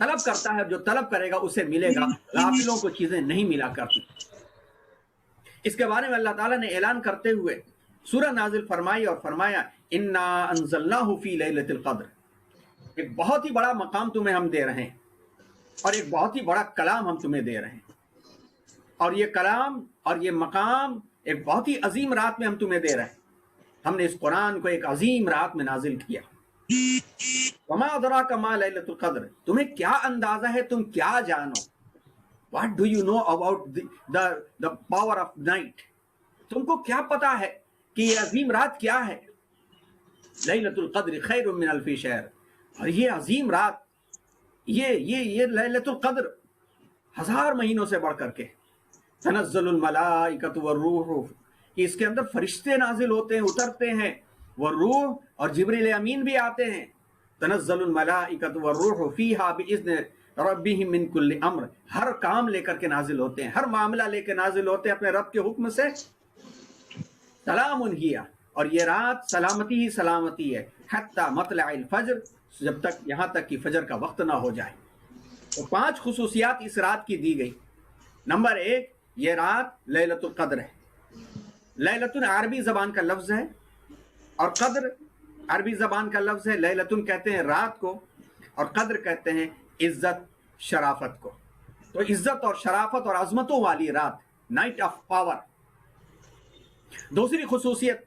طلب کرتا ہے، جو طلب کرے گا اسے ملے گا، غافلوں کو چیزیں نہیں ملا کرتی۔ اس کے بارے میں اللہ تعالیٰ نے اعلان کرتے ہوئے سورہ نازل فرمائی اور فرمایا انا انزلناہ فی لیلۃ القدر، ایک بہت ہی بڑا مقام تمہیں ہم دے رہے ہیں اور ایک بہت ہی بڑا کلام ہم تمہیں دے رہے ہیں، اور یہ کلام اور یہ مقام ایک بہت ہی عظیم رات میں ہم تمہیں دے رہے ہیں۔ ہم نے اس قرآن کو ایک عظیم رات میں نازل کیا۔ وما ادراک ما لیلۃ القدر، تمہیں کیا اندازہ ہے، تم کیا جانو، what do you know about the power of night, تم کو کیا پتا ہے کہ یہ عظیم رات کیا ہے؟ لیلۃ القدر خیر من الف شہر، اور یہ عظیم رات، یہ لیلۃ القدر 1000 مہینوں سے بڑھ کر کے، تنزل الملائکۃ والروح، کہ اس کے اندر فرشتے نازل ہوتے ہیں، اترتے ہیں، والروح، اور جبریل امین بھی آتے ہیں، تنزل الملائکۃ والروح فیہا باذن ربہم من کل امر، ہر کام لے کر کے نازل ہوتے ہیں، ہر معاملہ لے کے نازل ہوتے ہیں اپنے رب کے حکم سے۔ سلام ہی، اور یہ رات سلامتی ہی سلامتی ہے، حتی مطلع الفجر، جب تک یہاں تک کہ فجر کا وقت نہ ہو جائے۔ تو 5 خصوصیات اس رات کی دی گئی۔ نمبر 1، یہ رات لیلۃ القدر ہے۔ لیلۃ عربی زبان کا لفظ ہے، اور قدر عربی زبان کا لفظ ہے۔ لیلۃ کہتے ہیں رات کو، اور قدر کہتے ہیں عزت شرافت کو۔ تو عزت اور شرافت اور عظمتوں والی رات، نائٹ آف پاور۔ دوسری خصوصیت،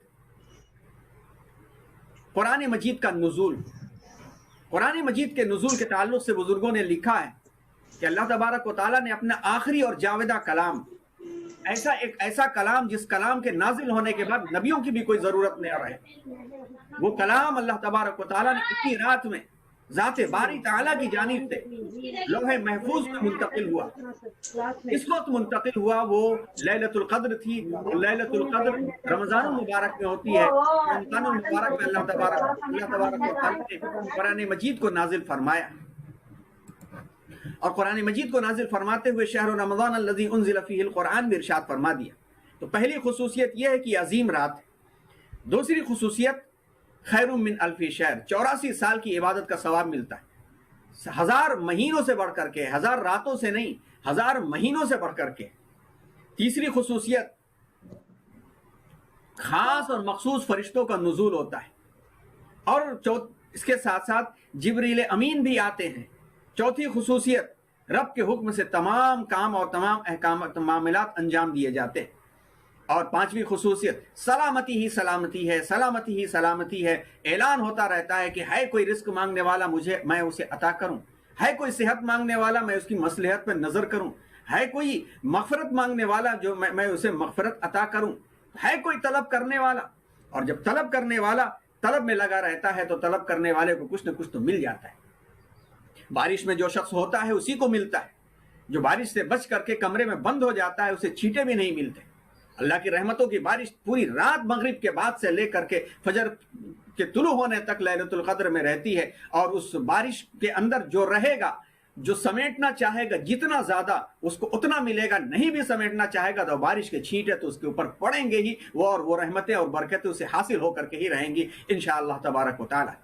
قرآن مجید کا نزول۔ قرآن مجید کے نزول کے تعلق سے بزرگوں نے لکھا ہے کہ اللہ تبارک و تعالیٰ نے اپنا آخری اور جاودہ کلام، ایسا کلام جس کلام کے نازل ہونے کے بعد نبیوں کی بھی کوئی ضرورت نہیں رہے، وہ کلام اللہ تبارک و تعالیٰ نے اتنی رات میں ذات باری تعالیٰ کی جانب سے لوح محفوظ میں منتقل ہوا۔ اس وقت منتقل ہوا وہ لیلۃ القدر تھی، اور لیلۃ القدر رمضان المبارک میں ہوتی ہے۔ رمضان المبارک میں اللہ تبارک و تعالیٰ نے قرآن مجید کو نازل فرمایا، اور قرآن مجید کو نازل فرماتے ہوئے شہر رمضان الذی انزل فیہ القرآن بھی ارشاد فرما دیا۔ تو پہلی خصوصیت یہ ہے کہ عظیم رات۔ دوسری خصوصیت، خیر من الف شہر، 84 سال کی عبادت کا ثواب ملتا ہے، 1000 مہینوں سے بڑھ کر کے، 1000 راتوں سے نہیں، 1000 مہینوں سے بڑھ کر کے۔ تیسری خصوصیت، خاص اور مخصوص فرشتوں کا نزول ہوتا ہے، اور اس کے ساتھ ساتھ جبریل امین بھی آتے ہیں۔ چوتھی خصوصیت، رب کے حکم سے تمام کام اور تمام احکام معاملات انجام دیے جاتے ہیں۔ اور پانچویں خصوصیت، سلامتی ہی سلامتی ہے، سلامتی ہی سلامتی ہے۔ اعلان ہوتا رہتا ہے کہ ہے کوئی رزق مانگنے والا میں اسے عطا کروں، ہے کوئی صحت مانگنے والا میں اس کی مصلحت پہ نظر کروں، ہے کوئی مغفرت مانگنے والا جو میں اسے مغفرت عطا کروں، ہے کوئی طلب کرنے والا۔ اور جب طلب کرنے والا طلب میں لگا رہتا ہے تو طلب کرنے والے کو کچھ نہ کچھ تو مل جاتا ہے۔ بارش میں جو شخص ہوتا ہے اسی کو ملتا ہے، جو بارش سے بچ کر کے کمرے میں بند ہو جاتا ہے اسے چھینٹے بھی نہیں ملتے۔ اللہ کی رحمتوں کی بارش پوری رات مغرب کے بعد سے لے کر کے فجر کے طلوع ہونے تک لیلۃ القدر میں رہتی ہے، اور اس بارش کے اندر جو رہے گا، جو سمیٹنا چاہے گا جتنا زیادہ اس کو اتنا ملے گا، نہیں بھی سمیٹنا چاہے گا تو بارش کے چھینٹے تو اس کے اوپر پڑیں گے ہی، وہ رحمتیں اور برکتیں اسے حاصل ہو کر کے ہی رہیں گی انشاءاللہ تبارک و تعالی۔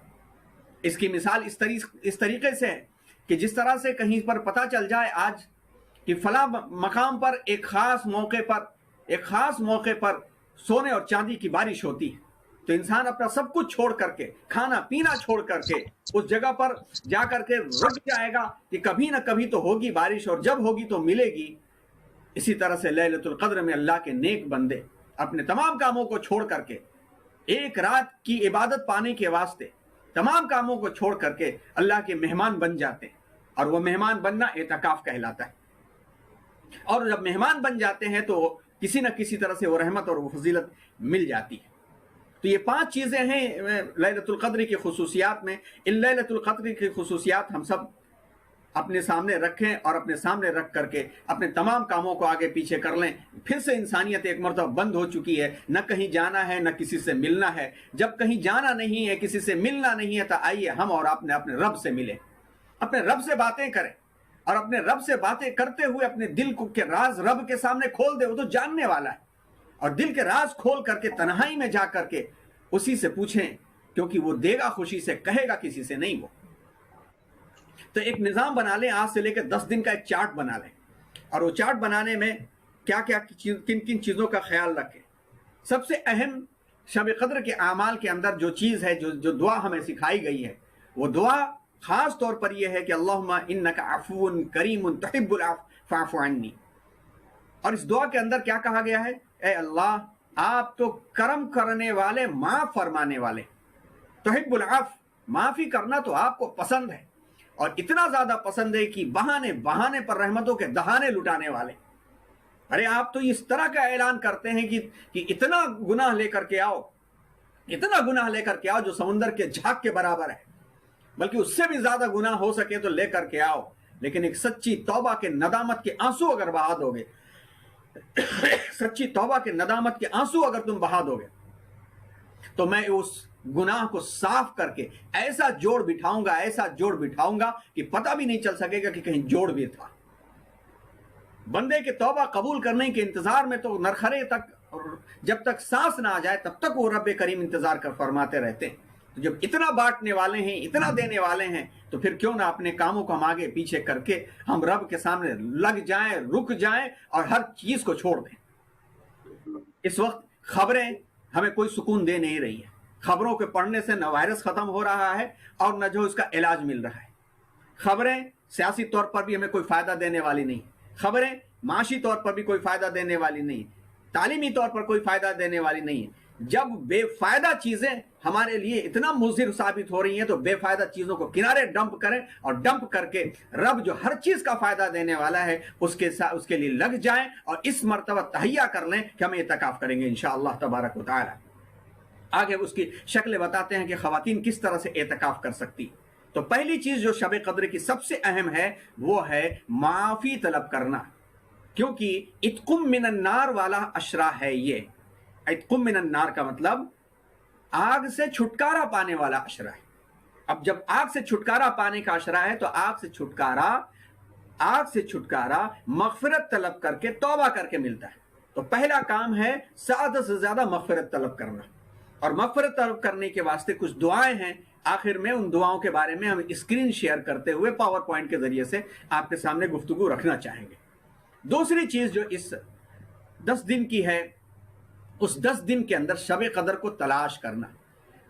اس کی مثال اس طریقے سے ہے کہ جس طرح سے کہیں پر پتہ چل جائے آج کہ فلاں مقام پر ایک خاص موقع پر سونے اور چاندی کی بارش ہوتی ہے، تو انسان اپنا سب کچھ چھوڑ کر کے، کھانا پینا چھوڑ کر کے اس جگہ پر جا کر کے رک جائے گا کہ کبھی نہ کبھی تو ہوگی بارش، اور جب ہوگی تو ملے گی۔ اسی طرح سے لیلۃ القدر میں اللہ کے نیک بندے اپنے تمام کاموں کو چھوڑ کر کے، ایک رات کی عبادت پانے کے واسطے تمام کاموں کو چھوڑ کر کے اللہ کے مہمان بن جاتے ہیں، اور وہ مہمان بننا اعتکاف کہلاتا ہے۔ اور جب مہمان بن جاتے ہیں تو کسی نہ کسی طرح سے وہ رحمت اور وہ فضیلت مل جاتی ہے۔ تو یہ 5 چیزیں ہیں لیلۃ القدر کی خصوصیات میں۔ ان لیلۃ القدر کی خصوصیات ہم سب اپنے سامنے رکھیں، اور اپنے سامنے رکھ کر کے اپنے تمام کاموں کو آگے پیچھے کر لیں۔ پھر سے انسانیت ایک مرتبہ بند ہو چکی ہے، نہ کہیں جانا ہے نہ کسی سے ملنا ہے۔ جب کہیں جانا نہیں ہے، کسی سے ملنا نہیں ہے، تو آئیے ہم اور اپنے رب سے ملیں، اپنے رب سے باتیں کریں، اور اپنے رب سے باتیں کرتے ہوئے اپنے دل کے راز رب کے سامنے کھول دے، وہ تو جاننے والا ہے۔ اور دل کے راز کھول کر کے تنہائی میں جا کر کے اسی سے پوچھیں، کیونکہ وہ دے گا خوشی سے، کہے گا کسی سے نہیں۔ وہ تو ایک نظام بنا لیں، آج سے لے کے 10 دن کا ایک چارٹ بنا لیں، اور وہ چارٹ بنانے میں کیا کیا کن کن چیزوں کا خیال رکھیں۔ سب سے اہم شب قدر کے اعمال کے اندر جو چیز ہے، جو دعا ہمیں سکھائی گئی ہے، وہ دعا خاص طور پر یہ ہے کہ اللہم انک عفو کریم تحب العفو فاعف عنی۔ اور اس دعا کے اندر کیا کہا گیا ہے؟ اے اللہ، آپ تو کرم کرنے والے، معاف فرمانے والے، تحب العفو، معافی کرنا تو آپ کو پسند ہے، اور اتنا زیادہ پسند ہے کہ بہانے پر رحمتوں کے دہانے لٹانے والے۔ ارے آپ تو اس طرح کا اعلان کرتے ہیں کہ اتنا گناہ لے کر کے آؤ، اتنا گناہ لے کر کے آؤ جو سمندر کے جھاگ کے برابر ہے، بلکہ اس سے بھی زیادہ گناہ ہو سکے تو لے کر کے آؤ، لیکن ایک سچی توبہ کے ندامت کے آنسو اگر بہا دو گے، سچی توبہ کے ندامت کے آنسو اگر تم بہا دو گے، تو میں اس گناہ کو صاف کر کے ایسا جوڑ بٹھاؤں گا کہ پتہ بھی نہیں چل سکے گا کہ کہیں جوڑ بھی تھا۔ بندے کے توبہ قبول کرنے کے انتظار میں تو نرخرے تک، جب تک سانس نہ آ جائے تب تک وہ رب کریم انتظار کر فرماتے رہتے ہیں۔ تو جب اتنا بانٹنے والے ہیں، اتنا دینے والے ہیں، تو پھر کیوں نہ اپنے کاموں کو ہم آگے پیچھے کر کے ہم رب کے سامنے لگ جائیں، رک جائیں، اور ہر چیز کو چھوڑ دیں۔ اس وقت خبریں ہمیں کوئی سکون دے نہیں رہی ہیں۔ خبروں کے پڑھنے سے نہ وائرس ختم ہو رہا ہے اور نہ جو اس کا علاج مل رہا ہے۔ خبریں سیاسی طور پر بھی ہمیں کوئی فائدہ دینے والی نہیں، خبریں معاشی طور پر بھی کوئی فائدہ دینے والی نہیں، تعلیمی طور پر کوئی فائدہ دینے والی نہیں ہے۔ جب بے فائدہ چیزیں ہمارے لیے اتنا مضر ثابت ہو رہی ہیں تو بے فائدہ چیزوں کو کنارے ڈمپ کریں، اور ڈمپ کر کے رب جو ہر چیز کا فائدہ دینے والا ہے اس کے لیے لگ جائیں، اور اس مرتبہ تہیہ کر لیں کہ ہم اعتکاف کریں گے انشاءاللہ تبارک و تعالی۔ آگے اس کی شکلیں بتاتے ہیں کہ خواتین کس طرح سے اعتکاف کر سکتی۔ تو پہلی چیز جو شب قدر کی سب سے اہم ہے وہ ہے معافی طلب کرنا، کیونکہ اتقم من النار والا اشرا ہے۔ یہ اتقم من النار کا مطلب آگ سے چھٹکارا پانے والا اشرا ہے۔ اب جب آگ سے چھٹکارا پانے کا اشرا ہے تو آگ سے چھٹکارا مغفرت طلب کر کے، توبہ کر کے ملتا ہے۔ تو پہلا کام ہے زیادہ سے زیادہ مغفرت طلب کرنا، اور مغفرت طلب کرنے کے واسطے کچھ دعائیں ہیں۔ آخر میں ان دعاؤں کے بارے میں ہم اسکرین شیئر کرتے ہوئے پاور پوائنٹ کے ذریعے سے آپ کے سامنے گفتگو رکھنا چاہیں گے۔ دوسری چیز جو اس 10 دن کی ہے، اس 10 دن کے اندر شب قدر کو تلاش کرنا۔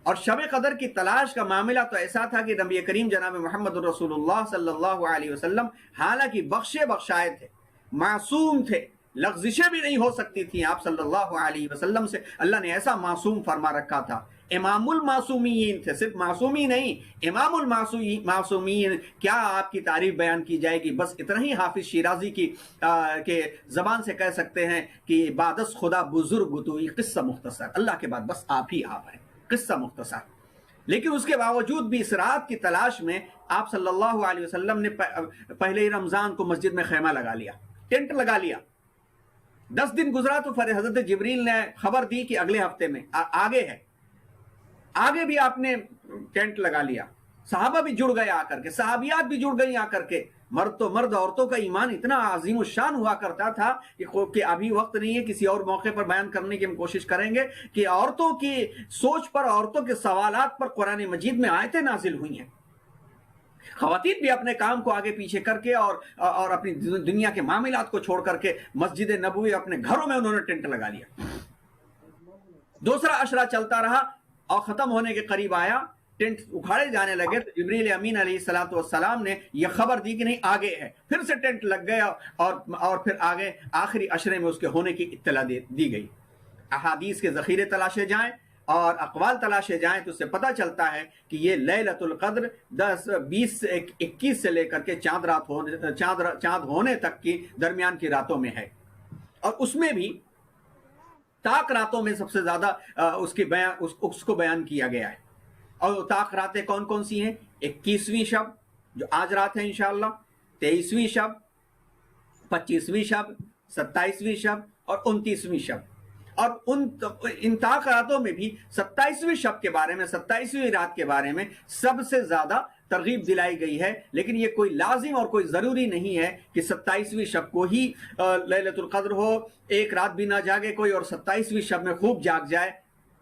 اور شب قدر کی تلاش کا معاملہ تو ایسا تھا کہ نبی کریم جناب محمد رسول اللہ صلی اللہ علیہ وسلم حالانکہ بخشائے تھے، معصوم تھے، لغزشیں بھی نہیں ہو سکتی تھیں آپ صلی اللہ علیہ وسلم سے، اللہ نے ایسا معصوم فرما رکھا تھا۔ امام المعصومین تھے، صرف معصومی نہیں، امام المعصومین۔ کیا آپ کی تعریف بیان کی جائے گی؟ بس اتنا ہی حافظ شیرازی کی زبان سے کہہ سکتے ہیں کہ بادس خدا بزرگ تو یہ قصہ مختصر، اللہ کے بعد بس آپ ہی آپ ہیں، قصہ مختصر۔ لیکن اس کے باوجود بھی اس رات کی تلاش میں آپ صلی اللہ علیہ وسلم نے پہلے ہی رمضان کو مسجد میں خیمہ لگا لیا، ٹینٹ لگا لیا۔ 10 دن گزرا تو پھر حضرت جبریل نے خبر دی کہ اگلے ہفتے میں آگے ہے، آگے بھی آپ نے ٹینٹ لگا لیا۔ صحابہ بھی جڑ گئے آ کر کے، صحابیات بھی جڑ گئی آ کر کے۔ مرد تو مرد، عورتوں کا ایمان اتنا عظیم الشان ہوا کرتا تھا کہ ابھی وقت نہیں ہے، کسی اور موقع پر بیان کرنے کی ہم کوشش کریں گے کہ عورتوں کی سوچ پر، عورتوں کے سوالات پر قرآن مجید میں آیتیں نازل ہوئی ہیں۔ خواتین بھی اپنے کام کو آگے پیچھے کر کے اور اپنی دنیا کے معاملات کو چھوڑ کر کے مسجد نبوی اپنے گھروں میں انہوں نے ٹینٹ لگا لیا۔ دوسرا اشرا چلتا رہا اور ختم ہونے کے قریب آیا، ٹینٹ اکھاڑے جانے لگے تو جبریل امین علیہ السلام نے یہ خبر دی کہ نہیں آگے ہے، پھر سے ٹینٹ لگ گیا اور پھر آگے آخری اشرے میں اس کے ہونے کی اطلاع دی گئی۔ احادیث کے ذخیرے تلاشے جائیں اور اقوال تلاشے جائیں تو اس سے پتہ چلتا ہے کہ یہ لیلۃ القدر 20 سے 21 سے لے کر کے چاند ہونے تک کی درمیان کی راتوں میں ہے، اور اس میں بھی طاق راتوں میں سب سے زیادہ اس کو بیان کیا گیا ہے۔ اور طاق راتیں کون کون سی ہیں؟ 21ویں شب جو آج رات ہے انشاءاللہ، 23ویں شب، 25ویں شب، 27ویں شب اور 29ویں شب۔ اور ان طاق راتوں میں بھی 27ویں شب کے بارے میں، 27ویں رات کے بارے میں سب سے زیادہ ترغیب دلائی گئی ہے۔ لیکن یہ کوئی لازم اور کوئی ضروری نہیں ہے کہ 27ویں شب کو ہی لیلۃ القدر ہو، ایک رات بھی نہ جاگے کوئی اور 27ویں شب میں خوب جاگ جائے،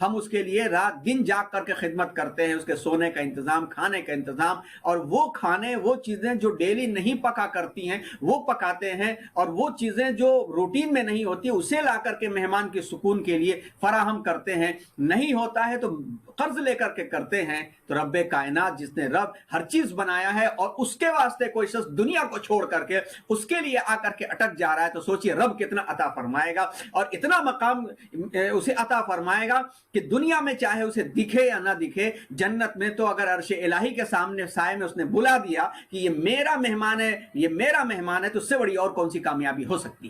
ہم اس کے لیے رات دن جاگ کر کے خدمت کرتے ہیں، اس کے سونے کا انتظام، کھانے کا انتظام، اور وہ کھانے، وہ چیزیں جو ڈیلی نہیں پکا کرتی ہیں وہ پکاتے ہیں، اور وہ چیزیں جو روٹین میں نہیں ہوتی اسے لا کر کے مہمان کے سکون کے لیے فراہم کرتے ہیں۔ نہیں ہوتا ہے تو قرض لے کر کے کرتے ہیں۔ تو رب کائنات، جس نے رب ہر چیز بنایا ہے، اور اس کے واسطے کوئی شخص دنیا کو چھوڑ کر کے اس کے لیے آ کر کے اٹک جا رہا ہے، تو سوچئے رب کتنا عطا فرمائے گا، اور اتنا مقام اسے عطا فرمائے گا کہ دنیا میں چاہے اسے دکھے یا نہ دکھے، جنت میں تو اگر عرش الہی کے سامنے سائے میں اس نے بلا دیا کہ یہ میرا مہمان ہے، یہ میرا مہمان ہے، تو اس سے بڑی اور کون سی کامیابی ہو سکتی؟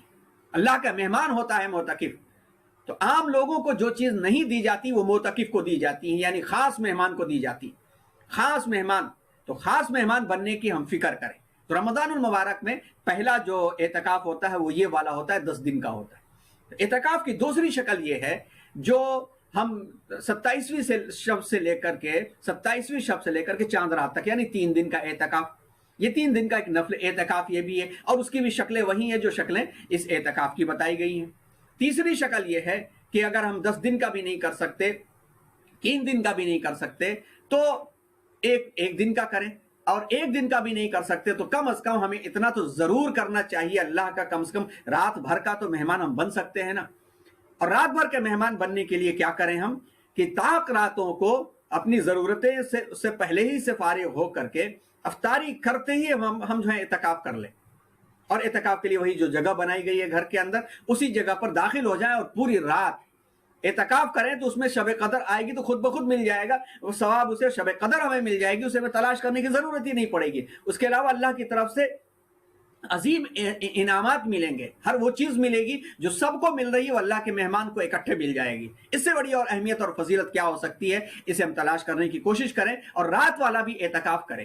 اللہ کا مہمان ہوتا ہے معتکف۔ تو عام لوگوں کو جو چیز نہیں دی جاتی وہ معتکف کو دی جاتی ہے، یعنی خاص مہمان کو دی جاتی، خاص مہمان۔ تو خاص مہمان بننے کی ہم فکر کریں۔ تو رمضان المبارک میں پہلا جو اعتکاف ہوتا ہے وہ یہ والا ہوتا ہے، 10 دن کا ہوتا ہے۔ اعتکاف کی دوسری شکل یہ ہے جو ہم 27ویں شب سے لے کر کے چاند رات تک، یعنی 3 دن کا اعتکاف، یہ 3 دن کا ایک نفل اعتکاف یہ بھی ہے، اور اس کی بھی شکلیں وہی ہیں جو شکلیں اس اعتکاف کی بتائی گئی ہیں۔ تیسری شکل یہ ہے کہ اگر ہم 10 دن کا بھی نہیں کر سکتے، 3 دن کا بھی نہیں کر سکتے، تو ایک دن کا کریں، اور 1 دن کا بھی نہیں کر سکتے تو کم از کم ہمیں اتنا تو ضرور کرنا چاہیے، اللہ کا کم از کم رات بھر کا تو مہمان ہم بن سکتے ہیں نا۔ اور رات بھر کے مہمان بننے کے لیے کیا کریں ہم کہ طاق راتوں کو اپنی ضرورتیں سے پہلے ہی سے فارغ ہو کر کے افطاری کرتے ہی ہم جو ہے اعتکاف کر لیں، اور اعتکاف کے لیے وہی جو جگہ بنائی گئی ہے گھر کے اندر، اسی جگہ پر داخل ہو جائیں اور پوری رات اعتکاف کریں۔ تو اس میں شب قدر آئے گی تو خود بخود مل جائے گا وہ ثواب، اسے شب قدر ہمیں مل جائے گی، اسے ہمیں تلاش کرنے کی ضرورت ہی نہیں پڑے گی۔ اس کے علاوہ اللہ کی طرف سے عظیم انعامات ملیں گے، ہر وہ چیز ملے گی جو سب کو مل رہی ہے وہ اللہ کے مہمان کو اکٹھے مل جائے گی۔ اس سے بڑی اور اہمیت اور فضیلت کیا ہو سکتی ہے؟ اسے ہم تلاش کرنے کی کوشش کریں، اور رات والا بھی اعتکاف کریں۔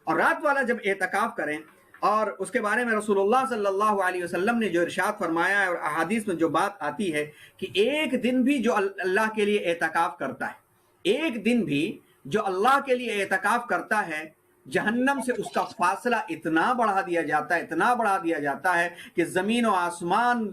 اور رات والا جب اعتکاف کریں، اور اس کے بارے میں رسول اللہ صلی اللہ علیہ وسلم نے جو ارشاد فرمایا ہے، اور احادیث میں جو بات آتی ہے کہ ایک دن بھی جو اللہ کے لیے اعتکاف کرتا ہے، ایک دن بھی جو اللہ کے لیے اعتکاف کرتا ہے، جہنم سے اس کا فاصلہ اتنا بڑھا دیا جاتا ہے کہ زمین و آسمان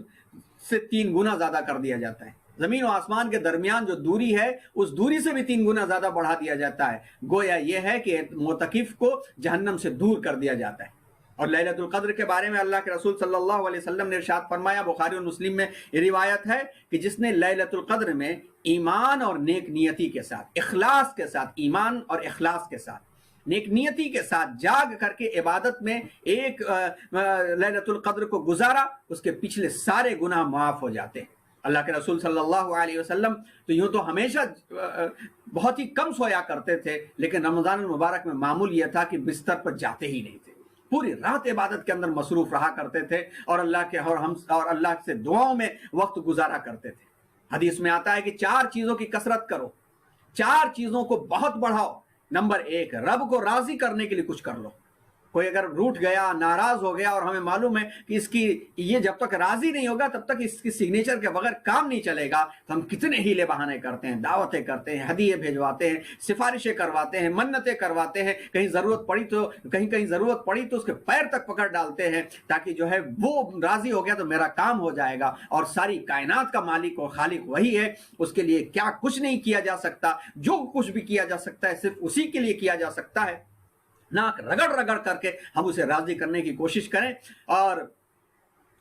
سے 3 گنا زیادہ کر دیا جاتا ہے۔ زمین و آسمان کے درمیان جو دوری ہے اس دوری سے بھی 3 گنا زیادہ بڑھا دیا جاتا ہے۔ گویا یہ ہے کہ معتکف کو جہنم سے دور کر دیا جاتا ہے۔ اور لیلۃ القدر کے بارے میں اللہ کے رسول صلی اللہ علیہ وسلم نے ارشاد فرمایا، بخاری اور مسلم میں یہ روایت ہے کہ جس نے لیلۃ القدر میں ایمان اور نیک نیتی کے ساتھ، اخلاص کے ساتھ، ایمان اور اخلاص کے ساتھ، نیک نیتی کے ساتھ جاگ کر کے عبادت میں ایک لیلۃ القدر کو گزارا، اس کے پچھلے سارے گناہ معاف ہو جاتے ہیں۔ اللہ کے رسول صلی اللہ علیہ وسلم تو یوں تو ہمیشہ بہت ہی کم سویا کرتے تھے، لیکن رمضان المبارک میں معمول یہ تھا کہ بستر پر جاتے ہی نہیں تھے، پوری رات عبادت کے اندر مصروف رہا کرتے تھے، اور اللہ سے دعاؤں میں وقت گزارا کرتے تھے۔ حدیث میں آتا ہے کہ 4 چیزوں کی کثرت کرو، 4 چیزوں کو بہت بڑھاؤ۔ نمبر 1، رب کو راضی کرنے کے لیے کچھ کر لو۔ کوئی اگر روٹھ گیا، ناراض ہو گیا، اور ہمیں معلوم ہے کہ یہ جب تک راضی نہیں ہوگا تب تک اس کی سگنیچر کے بغیر کام نہیں چلے گا، تو ہم کتنے ہیلے بہانے کرتے ہیں، دعوتیں کرتے ہیں، ہدیے بھیجواتے ہیں، سفارشیں کرواتے ہیں، منتیں کرواتے ہیں، کہیں ضرورت پڑی تو اس کے پیر تک پکڑ ڈالتے ہیں، تاکہ جو ہے وہ راضی ہو گیا تو میرا کام ہو جائے گا۔ اور ساری کائنات کا مالک اور خالق وہی ہے، اس کے لیے کیا کچھ نہیں کیا جا سکتا، جو کچھ بھی کیا جا سکتا ہے صرف اسی کے لیے کیا جا سکتا ہے۔ ناک رگڑ کر کے ہم اسے راضی کرنے کی کوشش کریں، اور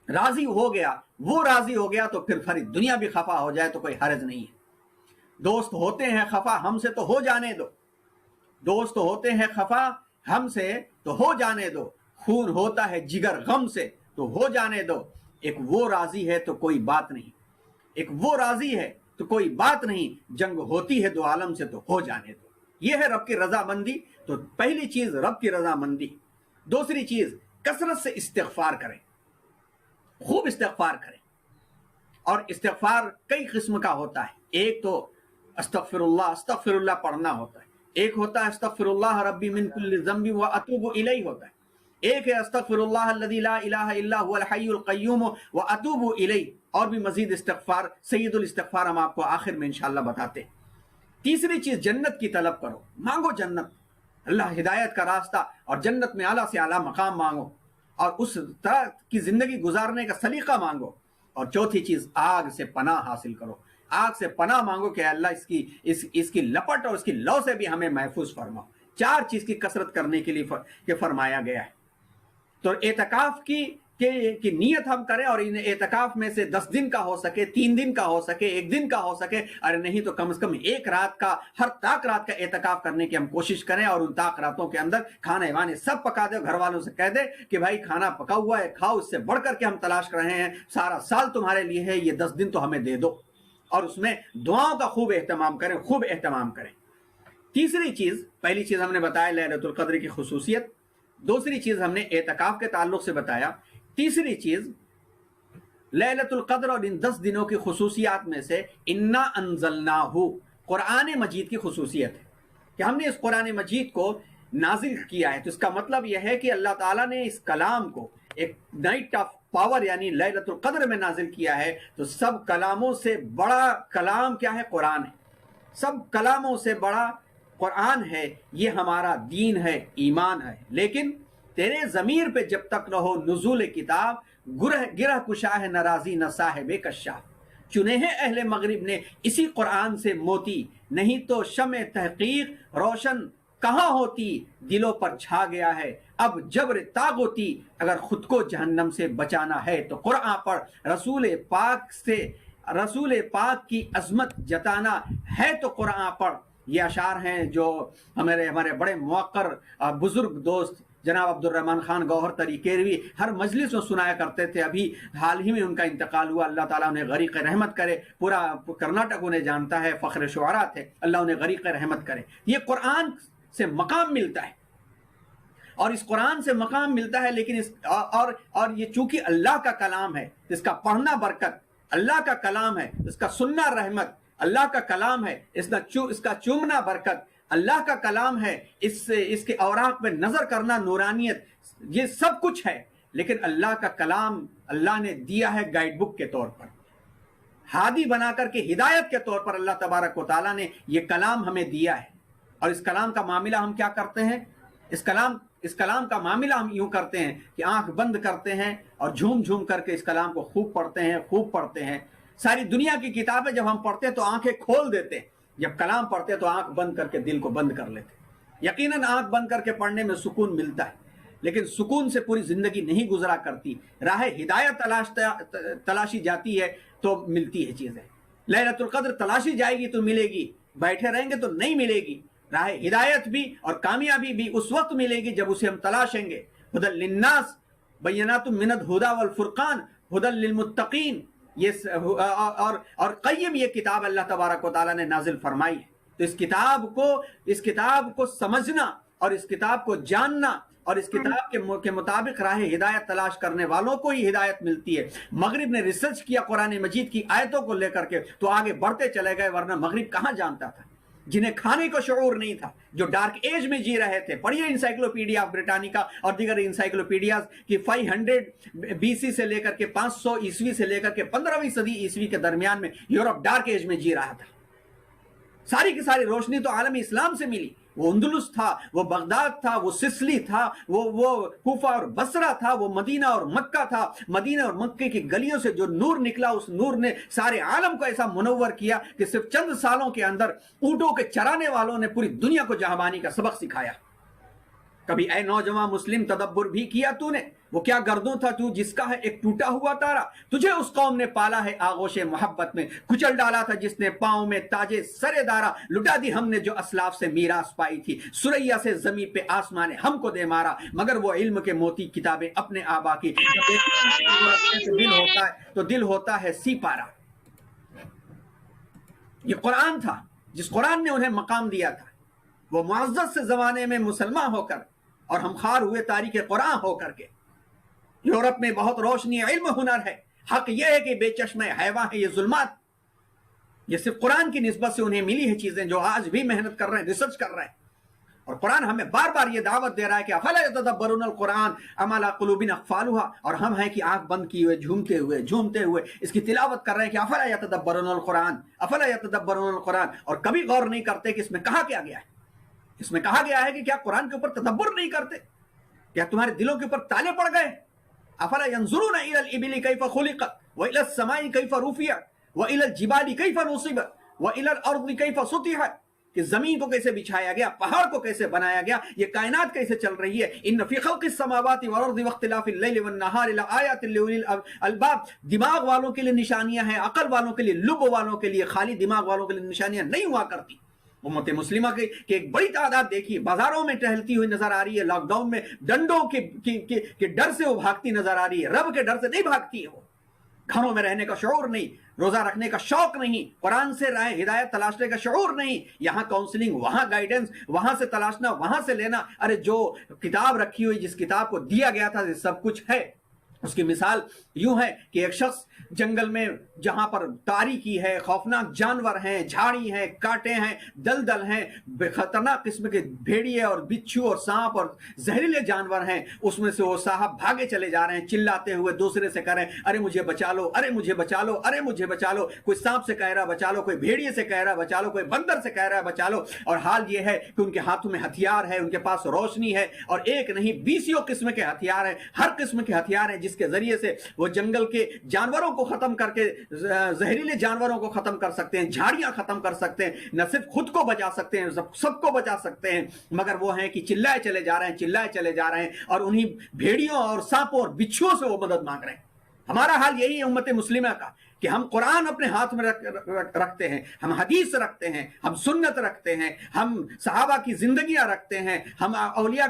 راضی ہو گیا تو پھر ساری دنیا بھی خفا ہو جائے تو کوئی حرج نہیں ہے۔ دوست ہوتے ہیں خفا، ہم سے تو ہو جانے دو، دوست ہوتے ہیں خفا ہم سے تو ہو جانے دو، خون ہوتا ہے جگر غم سے تو ہو جانے دو۔ ایک وہ راضی ہے تو کوئی بات نہیں، ایک وہ راضی ہے تو کوئی بات نہیں، جنگ ہوتی ہے 2 عالم سے تو ہو جانے دو۔ یہ ہے رب کی رضامندی۔ تو پہلی چیز رب کی رضامندی، دوسری چیز کثرت سے استغفار کریں، خوب استغفار کریں۔ اور استغفار کئی قسم کا ہوتا ہے، ایک تو استغفر اللہ پڑھنا ہوتا ہے، ایک ہوتا ہے استغفر اللہ ربی من کل ذنب واتوب الیہ ہوتا ہے، ایک ہے استغفر اللہ الذی لا الہ الا هو الحی القیوم واتوب الیہ، اور بھی مزید استغفار، سید الاستغفار ہم آپ کو آخر میں انشاءاللہ بتاتے ہیں۔ تیسری چیز جنت کی طلب کرو، مانگو جنت، اللہ ہدایت کا راستہ، اور جنت میں اعلیٰ سے اعلیٰ مقام مانگو، اور اس طرح کی زندگی گزارنے کا سلیقہ مانگو۔ اور چوتھی چیز آگ سے پناہ حاصل کرو، آگ سے پناہ مانگو کہ اللہ اس کی لپٹ اور اس کی لو سے بھی ہمیں محفوظ فرماؤ. 4 چیز کی کثرت کرنے کے لیے فرمایا گیا ہے. تو اعتکاف کی نیت ہم کریں, اور ان اعتکاف میں سے 10 دن کا ہو سکے, 3 دن کا ہو سکے, 1 دن کا ہو سکے, اور نہیں تو کم از کم 1 رات کا, ہر طاق رات کا اعتکاف کرنے کی ہم کوشش کریں. اور ان طاق راتوں کے اندر کھانے وانے سب پکا دے, گھر والوں سے کہہ دے کہ بھائی کھانا پکا ہوا ہے, کھاؤ, اس سے بڑھ کر کے ہم تلاش کر رہے ہیں, سارا سال تمہارے لیے ہے, یہ 10 دن تو ہمیں دے دو. اور اس میں دعاؤں کا خوب اہتمام کریں, خوب اہتمام کریں. تیسری چیز, پہلی چیز ہم نے بتایا لیلۃ القدر کی خصوصیت, دوسری چیز ہم نے اعتکاف کے تعلق سے بتایا, تیسری چیز لیلۃ القدر اور ان 10 دنوں کی خصوصیات میں سے انا انزلناہ, قرآن مجید کی خصوصیت ہے کہ ہم نے اس قرآن مجید کو نازل کیا ہے. تو اس کا مطلب یہ ہے کہ اللہ تعالیٰ نے اس کلام کو ایک نائٹ آف پاور یعنی لیلۃ القدر میں نازل کیا ہے. تو سب کلاموں سے بڑا کلام کیا ہے؟ قرآن ہے. سب کلاموں سے بڑا قرآن ہے. یہ ہمارا دین ہے, ایمان ہے. لیکن تیرے ضمیر پہ جب تک رہو نزول کتاب, گرہ کشا ہے ناراضی نہ صاحب کشاف. چنے ہیں اہل مغرب نے اسی قرآن سے موتی, نہیں تو شمع تحقیق روشن کہاں ہوتی, دلوں پر چھا گیا ہے اب جبر طاغوتی. اگر خود کو جہنم سے بچانا ہے تو قرآن پڑھ, رسول پاک کی عظمت جتانا ہے تو قرآن پڑھ. یہ اشعار ہیں جو ہمارے بڑے موقر بزرگ دوست جناب عبد الرحمن خان گوہر تری کیروی ہر مجلس میں سنایا کرتے تھے. ابھی حال ہی میں ان کا انتقال ہوا, اللہ تعالیٰ انہیں غریق رحمت کرے. پورا کرناٹک انہیں جانتا ہے, فخر شعراء تھے, اللہ انہیں غریق رحمت کرے. یہ قرآن سے مقام ملتا ہے, اور اس قرآن سے مقام ملتا ہے, لیکن اور یہ چونکہ اللہ کا کلام ہے, اس کا پڑھنا برکت, اللہ کا کلام ہے, اس کا سننا رحمت, اللہ کا کلام ہے, اس کا چومنا برکت, اللہ کا کلام ہے, اس کے اوراق پہ نظر کرنا نورانیت, یہ سب کچھ ہے. لیکن اللہ کا کلام اللہ نے دیا ہے گائیڈ بک کے طور پر, ہادی بنا کر کے, ہدایت کے طور پر اللہ تبارک و تعالیٰ نے یہ کلام ہمیں دیا ہے. اور اس کلام کا معاملہ ہم کیا کرتے ہیں؟ اس کلام کا معاملہ ہم یوں کرتے ہیں کہ آنکھ بند کرتے ہیں اور جھوم جھوم کر کے اس کلام کو خوب پڑھتے ہیں. ساری دنیا کی کتابیں جب ہم پڑھتے ہیں تو آنکھیں کھول دیتے ہیں, جب کلام پڑھتے ہیں تو آنکھ بند کر کے دل کو بند کر لیتے. یقیناً آنکھ بند کر کے پڑھنے میں سکون ملتا ہے, لیکن سکون سے پوری زندگی نہیں گزرا کرتی. راہ ہدایت تلاشی جاتی ہے تو ملتی ہے چیزیں. لیلۃ القدر تلاشی جائے گی تو ملے گی, بیٹھے رہیں گے تو نہیں ملے گی. راہ ہدایت بھی اور کامیابی بھی اس وقت ملے گی جب اسے ہم تلاشیں گے. ہدی للناس بینات من الہدی والفرقان ہدی للمتقین. یہ اور قیم یہ کتاب اللہ تبارک و تعالیٰ نے نازل فرمائی ہے. تو اس کتاب کو سمجھنا اور اس کتاب کو جاننا اور اس کتاب کے مطابق راہ ہدایت تلاش کرنے والوں کو ہی ہدایت ملتی ہے. مغرب نے ریسرچ کیا قرآن مجید کی آیتوں کو لے کر کے تو آگے بڑھتے چلے گئے, ورنہ مغرب کہاں جانتا تھا. جنہیں کھانے کا شعور نہیں تھا, جو ڈارک ایج میں جی رہے تھے. پڑھیے انسائکلوپیڈیا آف برٹانیکا اور دیگر انسائکلوپیڈیاز کی 500 BC سے لے کر کے 500 عیسوی سے لے کر کے 15ویں صدی عیسوی کے درمیان میں یورپ ڈارک ایج میں جی رہا تھا. ساری کی ساری روشنی تو عالم اسلام سے ملی. وہ اندلس تھا, وہ بغداد تھا, وہ سسلی تھا, وہ کوفہ اور بصرہ تھا, وہ مدینہ اور مکہ تھا. مدینہ اور مکہ کی گلیوں سے جو نور نکلا, اس نور نے سارے عالم کو ایسا منور کیا کہ صرف چند سالوں کے اندر اونٹوں کے چرانے والوں نے پوری دنیا کو جہانبانی کا سبق سکھایا. کبھی اے نوجوان مسلم تدبر بھی کیا تو نے, وہ کیا گردوں تھا تو جس کا ہے ایک ٹوٹا ہوا تارا. تجھے اس قوم نے پالا ہے آغوش محبت میں, کچل ڈالا تھا جس نے پاؤں میں تاجے سرے دارا. لٹا دی ہم نے جو اسلاف سے میراث پائی تھی, سریا سے زمین پہ آسمان ہم کو دے مارا. مگر وہ علم کے موتی کتابیں اپنے آبا کی, دل ہوتا ہے تو دل ہوتا ہے سی پارا. یہ قرآن تھا جس قرآن نے انہیں مقام دیا تھا. وہ معزز سے زمانے میں مسلمان ہو کر اور ہم خار ہوئے تاریخ قرآن ہو کر کے. یورپ میں بہت روشنی علم ہنر ہے. حق یہ ہے کہ بے چشم حیوان ہے یہ ظلمات. یہ صرف قرآن کی نسبت سے انہیں ملی ہے چیزیں جو آج بھی محنت کر رہے ہیں, ریسرچ کر رہے ہیں. اور قرآن ہمیں بار بار یہ دعوت دے رہا ہے کہ افلا یتدبرون القرآن ام علی قلوب اقفالها. اور ہم ہیں کہ آنکھ بند کیے ہوئے جھومتے ہوئے اس کی تلاوت کر رہے ہیں کہ افلا یتدبرون القرآن, افلا یتدبرون القرآن. اور کبھی غور نہیں کرتے کہ اس میں کہا کیا گیا ہے. اس میں کہا گیا ہے کہ کیا قرآن کے اوپر تدبر نہیں کرتے؟ کیا تمہارے دلوں کے اوپر تالے پڑ گئے؟ افلا ينظرون الى الابل كيف خلقت والى السماء كيف رفعت وَإِلَى الْجِبَالِ كَيْفَ نُصِبَتْ وَإِلَى الْأَرْضِ كَيْفَ سُطِحَتْ کہ زمین کو کیسے بچھایا گیا، پہاڑ کو کیسے بنایا گیا، یہ کائنات کیسے چل رہی ہے. ان فی خلق السماوات والارض واختلاف اللیل والنہار لآیات لأولی الالباب. دماغ والوں کے لیے نشانیاں ہیں، عقل والوں کے لیے، لب والوں کے لیے. خالی دماغ والوں کے لیے نشانیاں نہیں ہوا کرتی. امت مسلمہ کی ایک بڑی تعداد دیکھیے بازاروں میں ٹہلتی ہوئی نظر آ رہی ہے، لاک ڈاؤن میں ڈنڈوں کے ڈر سے وہ بھاگتی نظر آ رہی ہے، رب کے ڈر سے نہیں بھاگتی ہے. وہ گھروں میں رہنے کا شعور نہیں، روزہ رکھنے کا شوق نہیں، قرآن سے رائے ہدایت تلاشنے کا شعور نہیں. یہاں کاؤنسلنگ، وہاں گائیڈنس، وہاں سے تلاشنا، وہاں سے لینا. ارے جو کتاب رکھی ہوئی، جس کتاب کو دیا گیا تھا سب کچھ ہے. اس کی مثال یوں ہے کہ ایک شخص جنگل میں جہاں پر تاریکی ہے، خوفناک جانور ہیں، جھاڑی ہیں، کانٹے ہیں، دلدل ہیں، خطرناک قسم کے بھیڑیے اور بچھو اور سانپ اور زہریلے جانور ہیں، اس میں سے وہ صاحب بھاگے چلے جا رہے ہیں چلاتے ہوئے دوسرے سے کہہ رہے ہیں ارے مجھے بچا لو، ارے مجھے بچا لو، ارے مجھے بچا لو. کوئی سانپ سے کہہ رہا بچا لو، کوئی بھیڑیے سے کہہ رہا بچا لو، کوئی بندر سے کہہ رہا بچا لو. اور حال یہ ہے کہ ان کے ہاتھوں میں ہتھیار ہے، ان کے پاس روشنی ہے، اور ایک نہیں بیسیوں قسم کے ہتھیار ہیں. ہر قسم کے ہتھیار ہیں جس کے ذریعے سے وہ جنگل کے جانوروں کو ختم کر کے، زہریلے جانوروں کو ختم کر سکتے ہیں، جھاڑیاں ختم کر سکتے ہیں. نہ صرف خود کو بچا سکتے ہیں، سب کو بچا سکتے ہیں. مگر وہ ہیں کہ چلائے چلے جا رہے ہیں، چلائے چلے جا رہے ہیں، اور انہی بھیڑیوں اور سانپوں اور بچھوؤں سے وہ مدد مانگ رہے ہیں. ہمارا حال یہی ہے امت مسلمہ کا کہ ہم قرآن اپنے ہاتھ میں رکھتے ہیں، ہم حدیث رکھتے ہیں، ہم سنت رکھتے ہیں، ہم صحابہ کی زندگیاں رکھتے ہیں، ہم اولیاء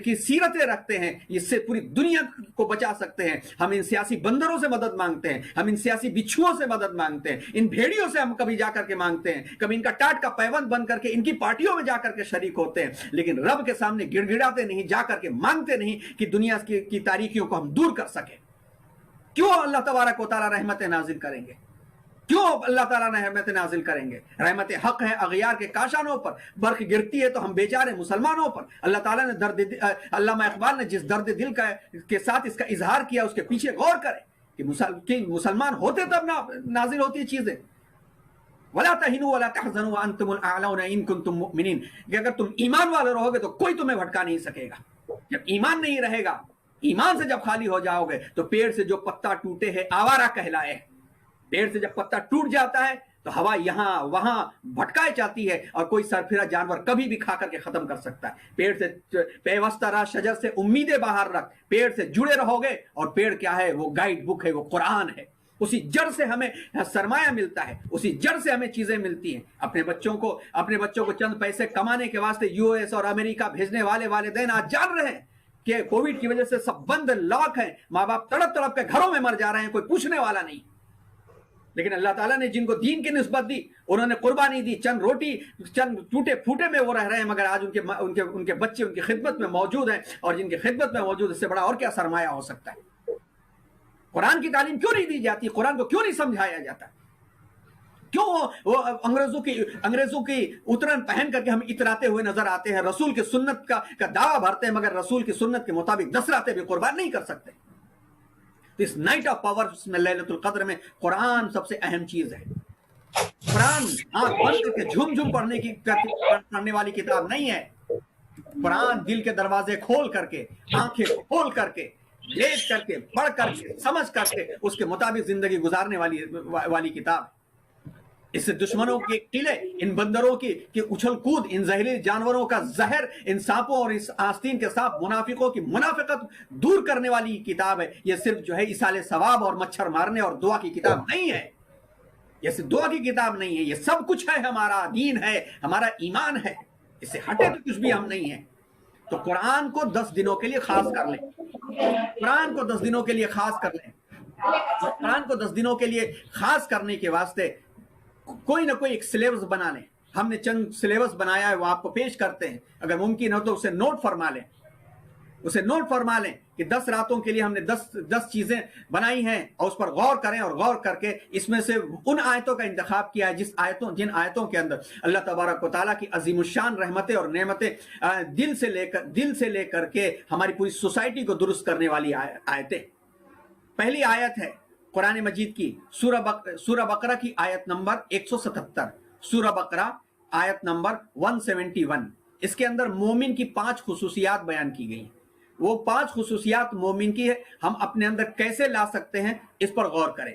کی سیرتیں رکھتے ہیں. اس سے پوری دنیا کو بچا سکتے ہیں. ہم ان سیاسی بندروں سے مدد مانگتے ہیں، ہم ان سیاسی بچھوؤں سے مدد مانگتے ہیں، ان بھیڑیوں سے ہم کبھی جا کر کے مانگتے ہیں، کبھی ان کا ٹاٹ کا پیوند بن کر کے ان کی پارٹیوں میں جا کر کے شریک ہوتے ہیں. لیکن رب کے سامنے گڑ گڑاتے نہیں، جا کر کے مانگتے نہیں کہ دنیا کی تاریکیوں کو ہم دور کر سکیں. کیوں اللہ تبارک و تعالیٰ رحمتیں نازل کریں گے؟ کیوں اللہ تعالیٰ نے رحمتیں نازل کریں گے؟ رحمت حق ہے اغیار کے کاشانوں پر، برق گرتی ہے تو ہم بیچارے مسلمانوں پر. اللہ تعالیٰ نے علامہ اقبال نے جس درد دل کے ساتھ اس کا اظہار کیا، اس کے پیچھے غور کریں کہ مسلمان ہوتے تب نازل ہوتی ہیں چیزیں. وَلَا تَهِنُوا وَلَا تَحْزَنُوا وَأَنْتُمُ الْأَعْلَوْنَ إِن كُنتُم مُؤْمِنِينَ کہ اگر تم ایمان والے رہو گے تو کوئی تمہیں بھٹکا نہیں سکے گا. جب ایمان نہیں رہے گا، ایمان سے جب خالی ہو جاؤ گے تو پیڑ سے جو پتا ٹوٹے ہے آوارہ کہلائے. پیڑ سے جب پتا ٹوٹ جاتا ہے تو ہوا یہاں وہاں بھٹکائے جاتی ہے، اور کوئی سرفرا جانور کبھی بھی کھا کر کے ختم کر سکتا ہے. پیڑ سے پیوستہ راہ شجر سے امیدیں باہر رکھ، پیڑ سے جڑے رہو گے. اور پیڑ کیا ہے؟ وہ گائیڈ بک ہے، وہ قرآن ہے. اسی جڑ سے ہمیں سرمایہ ملتا ہے، اسی جڑ سے ہمیں چیزیں ملتی ہیں. اپنے بچوں کو چند پیسے کمانے کے واسطے یو ایس اور امریکہ بھیجنے والے والدین آج جان رہے ہیں کہ کووڈ کی وجہ سے سب بند لاک ہیں، ماں باپ تڑپ تڑپ کے گھروں میں مر جا رہے ہیں، کوئی پوچھنے والا نہیں. لیکن اللہ تعالیٰ نے جن کو دین کی نسبت دی، انہوں نے قربانی دی، چند روٹی چند ٹوٹے پھوٹے میں وہ رہ رہے ہیں، مگر آج ان کے بچے ان کی خدمت میں موجود ہیں. اور جن کی خدمت میں موجود، اس سے بڑا اور کیا سرمایہ ہو سکتا ہے؟ قرآن کی تعلیم کیوں نہیں دی جاتی؟ قرآن کو کیوں نہیں سمجھایا جاتا؟ کیوں وہ انگریزوں کی اترن پہن کر کے ہم اتراتے ہوئے نظر آتے ہیں، رسول کی سنت کا دعویٰ بھرتے ہیں، مگر رسول کی سنت کے مطابق 10 راتیں بھی قربان نہیں کر سکتے. تو اس نائٹ آف پاور میں لیلۃ القدر میں قرآن سب سے اہم چیز ہے. قرآن آنکھ بند کر کے جھوم جھوم پڑھنے والی کتاب نہیں ہے. قرآن دل کے دروازے کھول کر کے، آنکھیں کھول کر کے، لیٹ کر کے، پڑھ کر کے، سمجھ کر کے اس کے مطابق زندگی گزارنے والی کتاب. اس سے دشمنوں کے قلعے، ان بندروں کی اچھل کود، ان زہریلے جانوروں کا زہر، ان سانپوں اور اس آستین کے ساتھ منافقوں کی منافقت دور کرنے والی کتاب ہے. یہ صرف جو ہے ایصال ثواب اور مچھر مارنے اور دعا کی کتاب نہیں ہے. یہ صرف دعا کی کتاب نہیں ہے، یہ سب کچھ ہے. ہمارا دین ہے، ہمارا ایمان ہے، اس سے ہٹے تو کچھ بھی ہم نہیں ہیں. تو قرآن کو 10 دنوں کے لیے خاص کر لیں. قرآن کو 10 دنوں کے لیے خاص کر لیں. قرآن کو 10 دنوں کے لیے خاص کرنے کے واسطے کوئی نہ کوئی ایک سلیبس بنا لیں. ہم نے چند سلیبس بنایا ہے، وہ آپ کو پیش کرتے ہیں. اگر ممکن ہو تو اسے نوٹ فرما لیں کہ 10 راتوں کے لیے ہم نے 10 چیزیں بنائی ہیں، اور اس پر غور کریں، اور غور کر کے اس میں سے ان آیتوں کا انتخاب کیا ہے جن آیتوں کے اندر اللہ تبارک و تعالیٰ کی عظیم الشان رحمتیں اور نعمتیں دل سے لے کر کے ہماری پوری سوسائٹی کو درست کرنے والی آیتیں. پہلی آیت ہے قرآن مجید کی سورہ بقرہ کی آیت نمبر 177. سورہ بقرہ آیت نمبر 171. اس کے اندر مومن کی 5 خصوصیات بیان کی گئی ہیں. وہ 5 خصوصیات مومن کی ہے، ہم اپنے اندر کیسے لا سکتے ہیں اس پر غور کریں.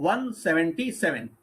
177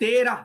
13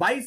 22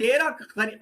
13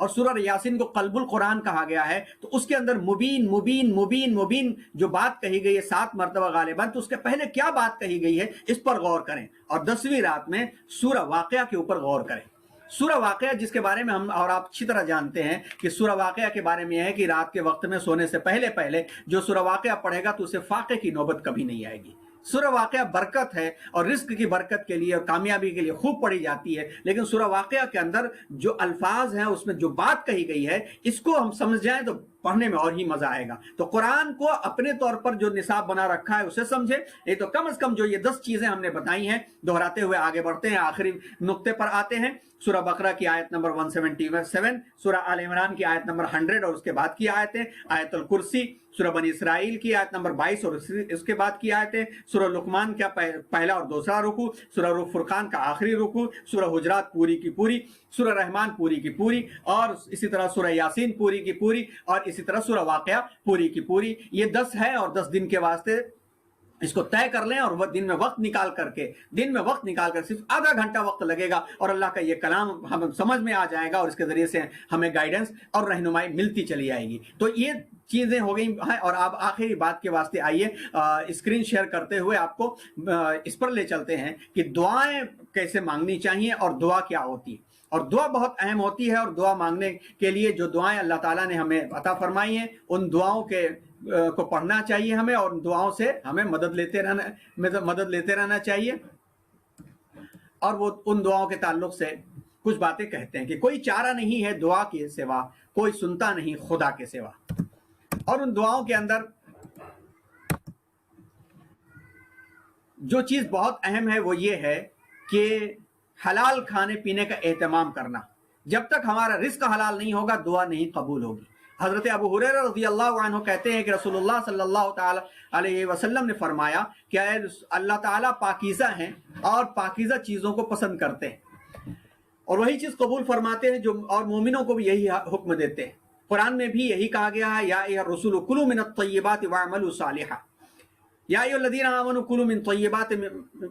اور سورہ یاسین کو قلب القرآن کہا گیا ہے تو اس کے اندر مبین مبین مبین مبین جو بات کہی گئی ہے 7 مرتبہ غالباً، تو اس کے پہلے کیا بات کہی گئی ہے اس پر غور کریں، اور 10ویں رات میں سورہ واقعہ کے اوپر غور کریں۔ سورہ واقعہ جس کے بارے میں ہم اور آپ اچھی طرح جانتے ہیں کہ سورہ واقعہ کے بارے میں یہ ہے کہ رات کے وقت میں سونے سے پہلے جو سورہ واقعہ پڑھے گا تو اسے فاقے کی نوبت کبھی نہیں آئے گی۔ سورہ واقعہ برکت ہے اور رزق کی برکت کے لیے اور کامیابی کے لیے خوب پڑھی جاتی ہے، لیکن سورہ واقعہ کے اندر جو الفاظ ہیں، اس میں جو بات کہی گئی ہے، اس کو ہم سمجھ جائیں تو پڑھنے میں اور ہی مزہ آئے گا۔ تو قرآن کو اپنے طور پر جو نصاب بنا رکھا ہے اسے سمجھے، نہیں تو کم از کم جو یہ 10 چیزیں ہم نے بتائی ہیں دہراتے ہوئے آگے بڑھتے ہیں، آخری نقطے پر آتے ہیں۔ سورہ بقرہ کی آیت نمبر 177، سورہ آل عمران کی آیت نمبر 100 اور اس کے بعد کی آیتیں، آیت الکرسی، سورہ بنی اسرائیل کی آیت نمبر 22 اور اس کے بعد کی آیتیں، سورہ لقمان کا پہلا اور دوسرا رکوع، سورہ فرقان کا آخری رکوع، سورہ حجرات پوری کی پوری، سورہ رحمان پوری کی پوری، اور اسی طرح سورہ یاسین پوری کی پوری، اور اسی طرح سورہ واقعہ پوری کی پوری۔ یہ 10 ہے اور 10 دن کے واسطے اس کو طے کر لیں، اور وہ دن میں وقت نکال کر صرف آدھا گھنٹہ وقت لگے گا اور اللہ کا یہ کلام ہمیں سمجھ میں آ جائے گا، اور اس کے ذریعے سے ہمیں گائیڈنس اور رہنمائی ملتی چلی جائے گی۔ تو یہ چیزیں ہو گئی ہیں، اور آپ آخری بات کے واسطے آئیے اسکرین شیئر کرتے ہوئے آپ کو اس پر لے چلتے ہیں کہ دعائیں کیسے مانگنی چاہیے اور دعا کیا ہوتی ہے۔ اور دعا بہت اہم ہوتی ہے، اور دعا مانگنے کے لیے جو دعائیں اللہ تعالیٰ نے ہمیں عطا فرمائی ہیں ان دعاؤں کو پڑھنا چاہیے ہمیں، اور ان دعاؤں سے ہمیں مدد لیتے رہنا چاہیے۔ اور وہ ان دعاؤں کے تعلق سے کچھ باتیں کہتے ہیں کہ کوئی چارہ نہیں ہے دعا کے سوا، کوئی سنتا نہیں خدا کے سوا۔ اور ان دعاؤں کے اندر جو چیز بہت اہم ہے وہ یہ ہے کہ حلال کھانے پینے کا اہتمام کرنا۔ جب تک ہمارا رزق حلال نہیں ہوگا دعا نہیں قبول ہوگی۔ حضرت ابو ہریرہ رضی اللہ عنہ کہتے ہیں کہ رسول اللہ صلی اللہ تعالی علیہ وسلم نے فرمایا کہ اللہ تعالیٰ پاکیزہ ہیں اور پاکیزہ چیزوں کو پسند کرتے ہیں، اور وہی چیز قبول فرماتے ہیں جو، اور مومنوں کو بھی یہی حکم دیتے ہیں۔ قرآن میں بھی یہی کہا گیا ہے، یا ایھا الرسول کلوا من الطیبات واعملوا صالحا، یا ایھا الذین آمنوا کلوا من طیبات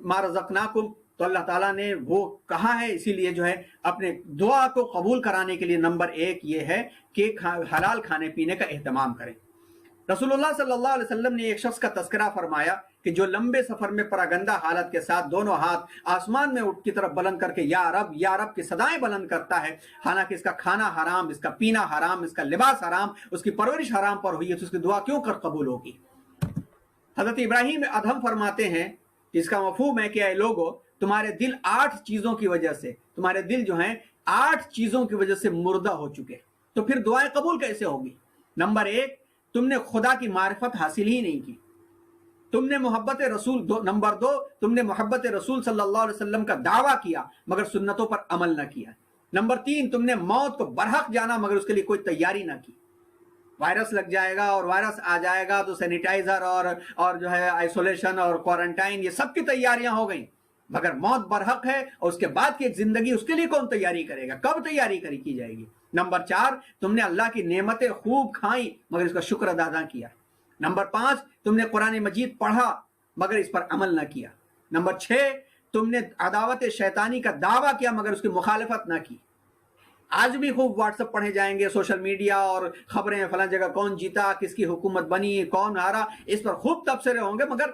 ما رزقناکم۔ تو اللہ تعالیٰ نے وہ کہا ہے، اسی لیے جو ہے اپنے دعا کو قبول کرانے کے لیے نمبر 1 یہ ہے کہ حلال کھانے پینے کا اہتمام کریں۔ رسول اللہ صلی اللہ علیہ وسلم نے ایک شخص کا تذکرہ فرمایا کہ جو لمبے سفر میں پراگندہ حالت کے ساتھ دونوں ہاتھ آسمان میں اٹھ کی طرف بلند کر کے یا رب کی صدائیں بلند کرتا ہے، حالانکہ اس کا کھانا حرام، اس کا پینا حرام، اس کا لباس حرام، اس کی پرورش حرام پر ہوئی ہے، تو اس کی دعا کیوں کر قبول ہوگی؟ حضرت ابراہیم ادہم فرماتے ہیں کہ اس کا مفہوم ہے کہ اے لوگو، تمہارے دل 8 چیزوں کی وجہ سے، تمہارے دل جو ہیں 8 چیزوں کی وجہ سے مردہ ہو چکے، تو پھر دعائیں قبول کیسے ہوگی؟ نمبر 1، تم نے خدا کی معرفت حاصل ہی نہیں کی، تم نے محبت رسول نمبر 2، تم نے محبت رسول صلی اللہ علیہ وسلم کا دعویٰ کیا مگر سنتوں پر عمل نہ کیا، نمبر 3، تم نے موت کو برحق جانا مگر اس کے لیے کوئی تیاری نہ کی۔ وائرس لگ جائے گا اور وائرس آ جائے گا تو سینیٹائزر اور جو ہے آئسولیشن اور کوارنٹائن، یہ سب کی تیاریاں ہو گئیں، مگر موت برحق ہے، اور اس کے بعد کی ایک زندگی، اس کے لیے کون تیاری کرے گا؟ کب تیاری کی جائے گی؟ نمبر 4، تم نے اللہ کی نعمتیں خوب کھائیں مگر اس کا شکر ادا نہ کیا۔ نمبر 5، تم نے قرآن مجید پڑھا مگر اس پر عمل نہ کیا۔ نمبر 6، تم نے عداوت شیطانی کا دعویٰ کیا مگر اس کی مخالفت نہ کی۔ آج بھی خوب واٹس ایپ پڑھے جائیں گے، سوشل میڈیا اور خبریں، فلاں جگہ کون جیتا، کس کی حکومت بنی، کون ہارا، اس پر خوب تبصرے ہوں گے مگر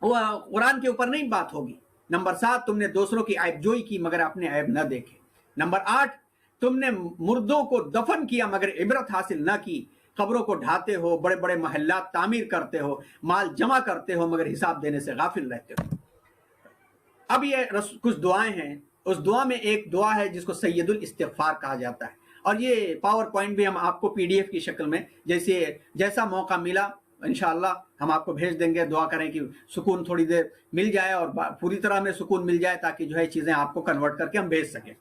وہ قرآن کے اوپر نہیں بات ہوگی۔ نمبر 7، تم نے دوسروں کی عیب جوئی کی مگر اپنے عیب نہ دیکھے۔ نمبر 8، تم نے مردوں کو دفن کیا مگر عبرت حاصل نہ کی، قبروں کو ڈھاتے ہو، بڑے بڑے محلات تعمیر کرتے ہو، مال جمع کرتے ہو مگر حساب دینے سے غافل رہتے ہو۔ اب یہ کچھ دعائیں ہیں، اس دعا میں ایک دعا ہے جس کو سید الاستغفار کہا جاتا ہے، اور یہ پاور پوائنٹ بھی ہم آپ کو PDF کی شکل میں جیسا موقع ملا انشاءاللہ ہم آپ کو بھیج دیں گے۔ دعا کریں کہ سکون تھوڑی دیر مل جائے اور پوری طرح میں سکون مل جائے، تاکہ جو ہے چیزیں آپ کو کنورٹ کر کے ہم بھیج سکیں۔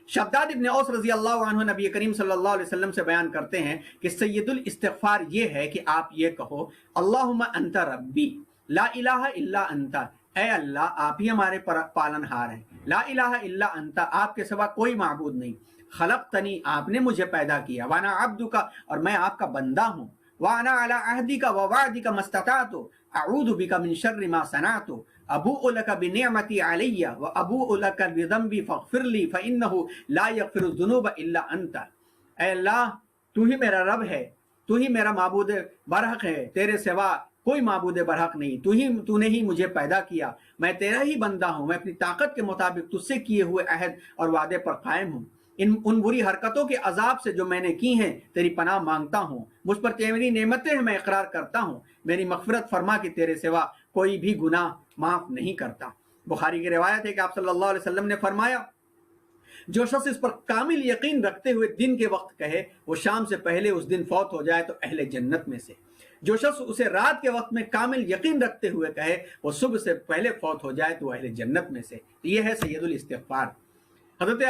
شداد ابن اوس رضی اللہ عنہ نبی کریم صلی اللہ علیہ وسلم سے بیان کرتے ہیں کہ سید الاستغفار یہ ہے کہ آپ یہ کہو، اللہم انت ربی لا الہ الا انت، اے اللہ آپ ہی ہمارے پالن ہار ہیں، لا الہ الا انت آپ کے سوا کوئی معبود نہیں، خلقتنی آپ نے مجھے پیدا کیا، وانا عبدک اور میں آپ کا بندہ ہوں، وانا علی عہدک ووعدک ما استطعت اعوذ بک من شر ما صنعت ابوء لک بنعمتی علی وابوء لک بذنبی فاغفر لی فانہ لا یغفر الذنوب الا انت۔ اے اللہ تو ہی میرا رب ہے، تو ہی میرا معبود برحق ہے، تیرے سوا کوئی معبود برحق نہیں، تو نے ہی مجھے پیدا کیا، میں تیرا ہی بندہ ہوں، میں اپنی طاقت کے مطابق تجھ سے کیے ہوئے عہد اور وعدے پر قائم ہوں، ان بری حرکتوں کے عذاب سے جو میں نے کی ہیں تیری پناہ مانگتا ہوں، مجھ پر تیری نعمتیں ہیں میں اقرار کرتا ہوں، میری مغفرت فرما کہ تیرے سوا کوئی بھی گناہ معاف نہیں کرتا۔ بخاری کی روایت ہے کہ آپ صلی اللہ علیہ وسلم نے فرمایا جو شخص اس پر کامل یقین رکھتے ہوئے دن کے وقت کہے وہ شام سے پہلے اس دن فوت ہو جائے تو اہل جنت میں سے، جو شخص اسے رات کے وقت میں کامل یقین رکھتے ہوئے کہے وہ صبح سے پہلے فوت ہو جائے تو اہل جنت میں سے۔ یہ ہے سید الاستغفار۔ حضرت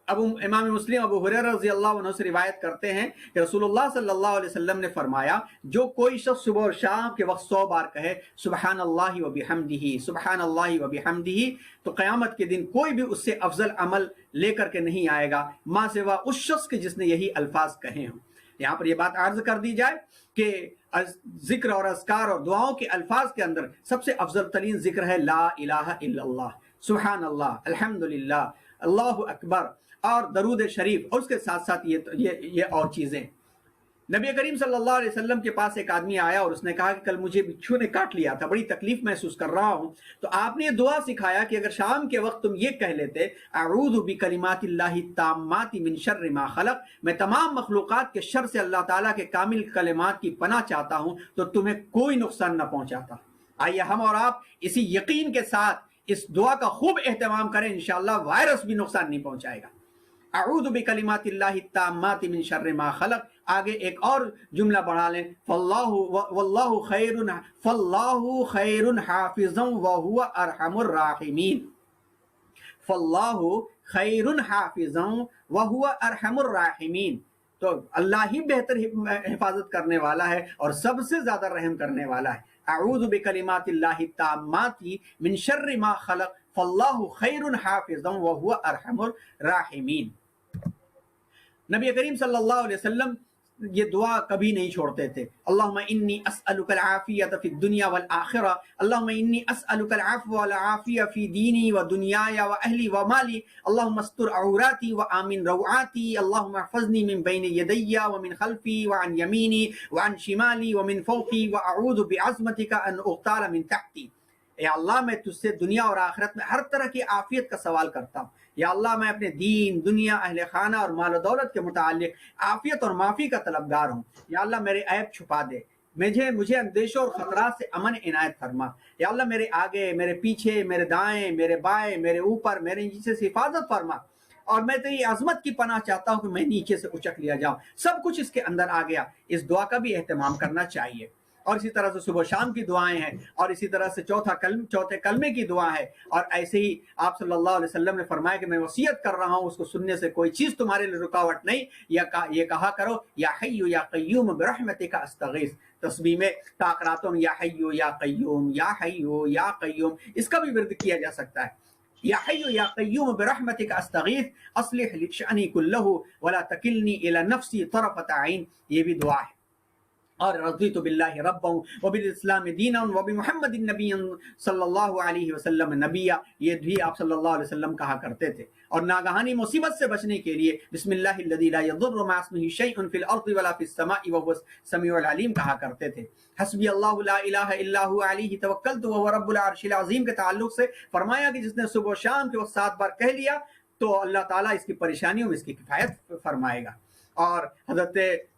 امام مسلم ابو ہریرہ رضی اللہ عنہ سے روایت کرتے ہیں کہ رسول اللہ صلی اللہ علیہ وسلم نے فرمایا جو کوئی شخص صبح اور شام کے وقت 100 بار کہے سبحان اللہ و بحمدہ سبحان اللہ و بحمدہ تو قیامت کے دن کوئی بھی اس سے افضل عمل لے کر کے نہیں آئے گا ماں سوا اس شخص کے جس نے یہی الفاظ کہے ہوں۔ یہاں پر یہ بات عرض کر دی جائے کہ ذکر اور اذکار اور دعاؤں کے الفاظ کے اندر سب سے افضل ترین ذکر ہے لا الہ الا اللہ، سبحان اللہ، الحمدللہ، اللہ اکبر اور درود شریف، اور اس کے ساتھ ساتھ یہ اور چیزیں۔ نبی کریم صلی اللہ علیہ وسلم کے پاس ایک آدمی آیا اور اس نے کہا کہ کل مجھے بچھو نے کاٹ لیا تھا، بڑی تکلیف محسوس کر رہا ہوں، تو آپ نے یہ دعا سکھایا کہ اگر شام کے وقت تم یہ کہہ لیتے اعوذ بکلمات اللہ التامات من شر ما خلق، میں تمام مخلوقات کے شر سے اللہ تعالیٰ کے کامل کلمات کی پناہ چاہتا ہوں، تو تمہیں کوئی نقصان نہ پہنچاتا۔ آئیے ہم اور آپ اسی یقین کے ساتھ اس دعا کا خوب اہتمام کریں، انشاءاللہ وائرس بھی نقصان نہیں پہنچائے گا۔ اعوذ بکلمات اللہ التامات من شر ما خلق، آگے ایک اور جملہ بڑھا لیں واللہ خیر حافظا وهو ارحم الراحمین، فاللہ خیر حافظا وهو ارحم الراحمین، تو اللہ ہی بہتر حفاظت کرنے والا ہے اور سب سے زیادہ رحم کرنے والا ہے۔ اعوذ بکلمات اللہ التامات من شر ما خلق فاللہ خیر حافظا وهو ارحم الراحمین۔ نبی کریم صلی اللہ علیہ وسلم یہ دعا کبھی نہیں چھوڑتے تھے۔ اللہم انی اسألک العافیت فی الدنیا والآخرہ، اللہم انی اسألک العفو والعافیہ فی دینی و دنیای و اہلی و مالی، اللہم استر عوراتی و آمن روعاتی، اللہم احفظنی من بین یدی و من خلفی وعن یمینی وعن شمالی ومن فوقی واعوذ بعظمتک ان اغتال من تحتی۔ اے اللہ میں تجھ سے دنیا اور آخرت میں ہر طرح کی عافیت کا سوال کرتا ہوں، یا اللہ میں اپنے دین، دنیا، اہل خانہ اور مال و دولت کے متعلق عافیت اور معافی کا طلبگار ہوں، یا اللہ میرے عیب چھپا دے، مجھے اندیشوں اور خطرات سے امن عنایت فرما، یا اللہ میرے آگے، میرے پیچھے، میرے دائیں، میرے بائیں، میرے اوپر، میرے نیچے سے حفاظت فرما، اور میں تیری عظمت کی پناہ چاہتا ہوں کہ میں نیچے سے اچک لیا جاؤں۔ سب کچھ اس کے اندر آ گیا، اس دعا کا بھی اہتمام کرنا چاہیے۔ اور اسی طرح سے صبح شام کی دعائیں ہیں، اور اسی طرح سے چوتھے کلمے کی دعا ہے، اور ایسے ہی آپ صلی اللہ علیہ وسلم نے فرمایا کہ میں وصیت کر رہا ہوں اس کو سننے سے کوئی چیز تمہارے لیے رکاوٹ نہیں، یہ کہا کرو یا حی یا قیوم برحمتک استغیث، تسبیح میں تاقراتوں میں یا حی یا قیوم، یا حی یا قیوم، اس کا بھی ورد کیا جا سکتا ہے۔ یا حی یا قیوم برحمتک استغیث اصلح لی شأنی کلہ ولا تکلنی الی نفسی طرفۃ عین، یہ بھی دعا ہے۔ اور رضیت باللہ ربا وبالاسلام دینا وبمحمد النبی صلی اللہ علیہ وسلم نبیا، یہ بھی آپ صلی اللہ علیہ وسلم کہا کرتے تھے۔ اور ناگہانی مصیبت سے بچنے کے لیے بسم اللہ الذی لا یضر مع اسمہ شیء فی الارض ولا فی السماء وهو السمیع العلیم کہا کرتے تھے۔ حسبی اللہ لا الہ الا هو علیہ توکلت وهو رب العرش العظیم کے تعلق سے فرمایا کہ جس نے صبح و شام کے وقت 7 بار کہہ لیا تو اللہ تعالیٰ اس کی پریشانیوں میں اس کی کفایت فرمائے گا۔ اور حضرت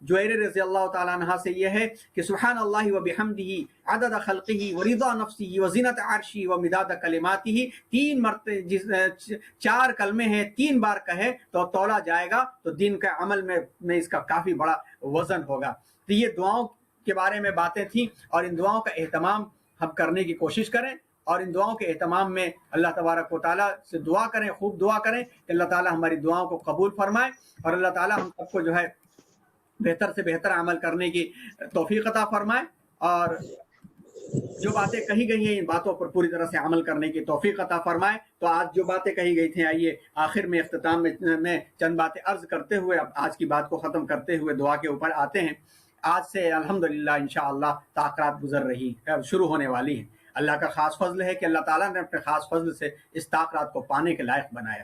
جویر رضی اللہ تعالیٰ عنہ سے یہ ہے کہ سبحان اللہ و بحمدہ عدد خلقہ و رضا نفسہ و زینت عرشہ و مداد کلماتہ، 3 مرتبہ 4 کلمے ہیں، 3 بار کہے تو تولا جائے گا، تو دین کے عمل میں اس کا کافی بڑا وزن ہوگا۔ تو یہ دعاؤں کے بارے میں باتیں تھیں، اور ان دعاؤں کا اہتمام ہم کرنے کی کوشش کریں، اور ان دعاؤں کے اہتمام میں اللہ تبارک و تعالیٰ سے دعا کریں، خوب دعا کریں کہ اللہ تعالیٰ ہماری دعاؤں کو قبول فرمائے، اور اللہ تعالیٰ ہم سب کو جو ہے بہتر سے بہتر عمل کرنے کی توفیق عطا فرمائے، اور جو باتیں کہی گئی ہیں ان باتوں پر پوری طرح سے عمل کرنے کی توفیق عطا فرمائے۔ تو آج جو باتیں کہی گئی تھیں، آئیے آخر میں اختتام میں چند باتیں عرض کرتے ہوئے اب آج کی بات کو ختم کرتے ہوئے دعا کے اوپر آتے ہیں۔ آج سے الحمدللہ انشاءاللہ طاقرات شروع ہونے والی ہیں۔ اللہ کا خاص فضل ہے کہ اللہ تعالیٰ نے اپنے خاص فضل سے اس طاقرات کو پانے کے لائق بنایا۔